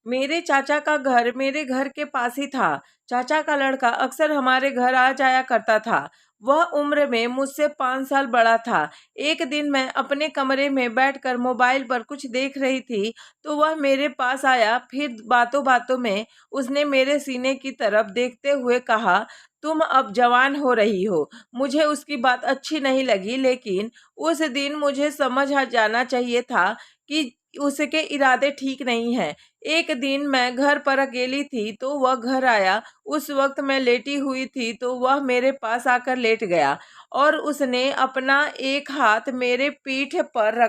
मेरे चाचा का घर मेरे घर के पास ही था। चाचा का लड़का अक्सर हमारे घर आ जाया करता था। वह उम्र में मुझसे 5 साल बड़ा था। एक दिन मैं अपने कमरे में बैठकर मोबाइल पर कुछ देख रही थी तो वह मेरे पास आया। फिर बातों बातों में उसने मेरे सीने की तरफ देखते हुए कहा, तुम अब जवान हो रही हो। मुझे उसकी बात अच्छी नहीं लगी, लेकिन उस दिन मुझे समझ आ जाना चाहिए था कि उसके इरादे ठीक नहीं हैं। एक दिन मैं घर पर अकेली थी तो वह घर आया। उस वक्त मैं लेटी हुई थी तो वह मेरे पास आकर लेट गया और उसने अपना एक हाथ मेरे पीठ पर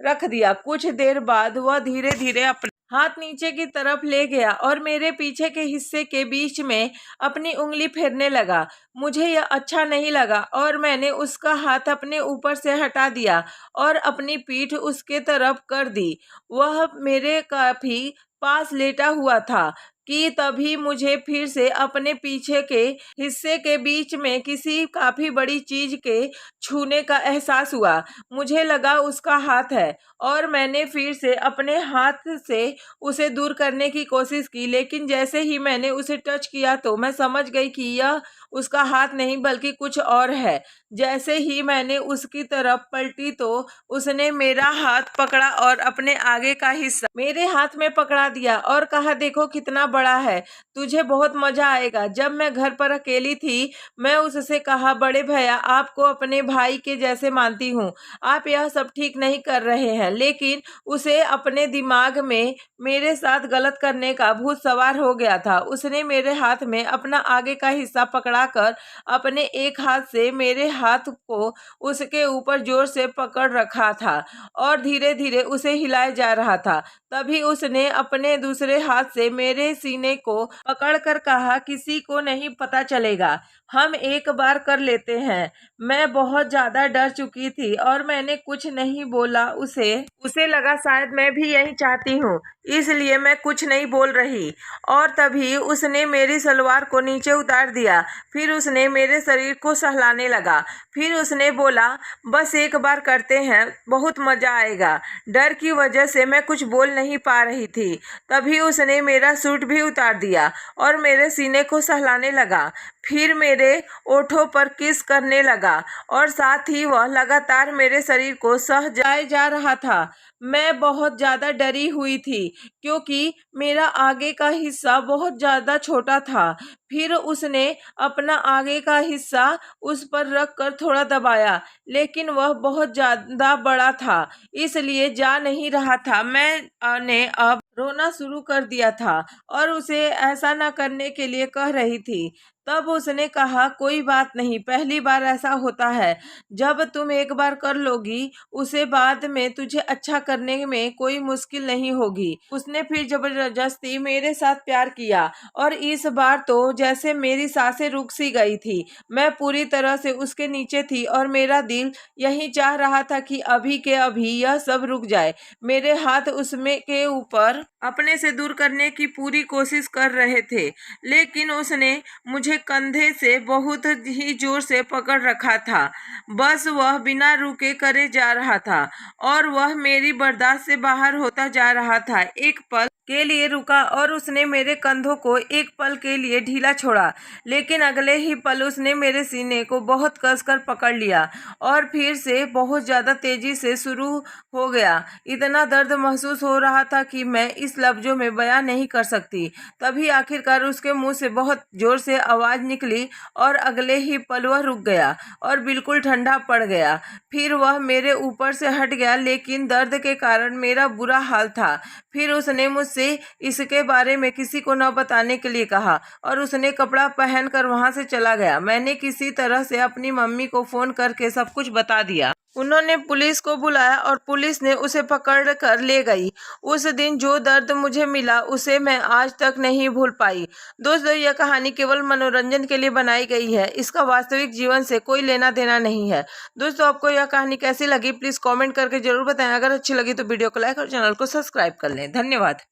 रख दिया। कुछ देर बाद वह धीरे धीरे अपना हाथ नीचे की तरफ ले गया और मेरे पीछे के हिस्से के बीच में अपनी उंगली फेरने लगा। मुझे यह अच्छा नहीं लगा और मैंने उसका हाथ अपने ऊपर से हटा दिया और अपनी पीठ उसके तरफ कर दी। वह मेरे काफी पास लेटा हुआ था कि तभी मुझे फिर से अपने पीछे के हिस्से के बीच में किसी काफी बड़ी चीज के छूने का एहसास हुआ। मुझे लगा उसका हाथ है और मैंने फिर से अपने हाथ से उसे दूर करने की कोशिश की, लेकिन जैसे ही मैंने उसे टच किया तो मैं समझ गई कि यह उसका हाथ नहीं बल्कि कुछ और है। जैसे ही मैंने उसकी तरफ पलटी तो उसने मेरा हाथ पकड़ा और अपने आगे का हिस्सा मेरे हाथ में पकड़ा दिया और कहा, देखो कितना बड़ा है, तुझे बहुत मजा आएगा। जब मैं घर पर अकेली थी मैं उससे कहा, बड़े भैया आपको अपने भाई के जैसे मानती हूँ, आप यह सब ठीक नहीं कर रहे हैं। लेकिन उसे अपने दिमाग में मेरे साथ गलत करने का भूत सवार हो गया था। उसने मेरे हाथ में अपना आगे का हिस्सा पकड़ाकर अपने एक हाथ से मेरे हाथ को उसके ऊपर जोर से पकड़ रखा था और धीरे धीरे उसे हिलाया जा रहा था। तभी उसने अपने दूसरे हाथ से मेरे सीने को पकड़कर कहा, किसी को नहीं पता चलेगा, हम एक बार कर लेते हैं। मैं बहुत ज्यादा डर चुकी थी और मैंने कुछ नहीं बोला। उसे लगा शायद मैं भी यही चाहती हूँ, इसलिए मैं कुछ नहीं बोल रही। और तभी उसने मेरी सलवार को नीचे उतार दिया। फिर उसने मेरे शरीर को सहलाने लगा। फिर उसने बोला, बस एक बार करते हैं, बहुत मजा आएगा। डर की वजह से मैं कुछ बोल नहीं पा रही थी। तभी उसने मेरा सूट भी उतार दिया और मेरे सीने को सहलाने लगा। फिर मेरे ओठों पर किस करने लगा और साथ ही वह लगातार मेरे शरीर को सहजाए जा रहा था। मैं बहुत ज़्यादा डरी हुई थी क्योंकि मेरा आगे का हिस्सा बहुत ज़्यादा छोटा था। फिर उसने अपना आगे का हिस्सा उस पर रख कर थोड़ा दबाया, लेकिन वह बहुत ज़्यादा बड़ा था इसलिए जा नहीं रहा था। मैंने अब रोना शुरू कर दिया था और उसे ऐसा न करने के लिए कह रही थी। तब उसने कहा, कोई बात नहीं, पहली बार ऐसा होता है। जब तुम एक बार कर लोगी उसे बाद में तुझे अच्छा करने में कोई मुश्किल नहीं होगी। उसने फिर जबरदस्ती मेरे साथ प्यार किया और इस बार तो जैसे मेरी सांसें रुक सी गई थी। मैं पूरी तरह से उसके नीचे थी और मेरा दिल यही चाह रहा था कि अभी के अभी यह सब रुक जाए। मेरे हाथ उसमें के ऊपर अपने से दूर करने की पूरी कोशिश कर रहे थे, लेकिन उसने मुझे कंधे से बहुत ही जोर से पकड़ रखा था। बस वह बिना रुके करे जा रहा था और वह मेरी बर्दाश्त से बाहर होता जा रहा था। एक पल के लिए रुका और उसने मेरे कंधों को एक पल के लिए ढीला छोड़ा, लेकिन अगले ही पल उसने मेरे सीने को बहुत कसकर पकड़ लिया और फिर से बहुत ज़्यादा तेजी से शुरू हो गया। इतना दर्द महसूस हो रहा था कि मैं इस लफ्ज़ों में बयां नहीं कर सकती। तभी आखिरकार उसके मुंह से बहुत जोर से आवाज़ निकली और अगले ही पल वह रुक गया और बिल्कुल ठंडा पड़ गया। फिर वह मेरे ऊपर से हट गया, लेकिन दर्द के कारण मेरा बुरा हाल था। फिर उसने मुझसे इसके बारे में किसी को न बताने के लिए कहा और उसने कपड़ा पहनकर वहां से चला गया। मैंने किसी तरह से अपनी मम्मी को फोन करके सब कुछ बता दिया। उन्होंने पुलिस को बुलाया और पुलिस ने उसे पकड़ कर ले गई। उस दिन जो दर्द मुझे मिला उसे मैं आज तक नहीं भूल पाई। दोस्तों, यह कहानी केवल मनोरंजन के लिए बनाई गई है, इसका वास्तविक जीवन से कोई लेना देना नहीं है। दोस्तों, आपको यह कहानी कैसी लगी प्लीज़ कमेंट करके जरूर बताएं। अगर अच्छी लगी तो वीडियो को लाइक और चैनल को सब्सक्राइब कर लें। धन्यवाद।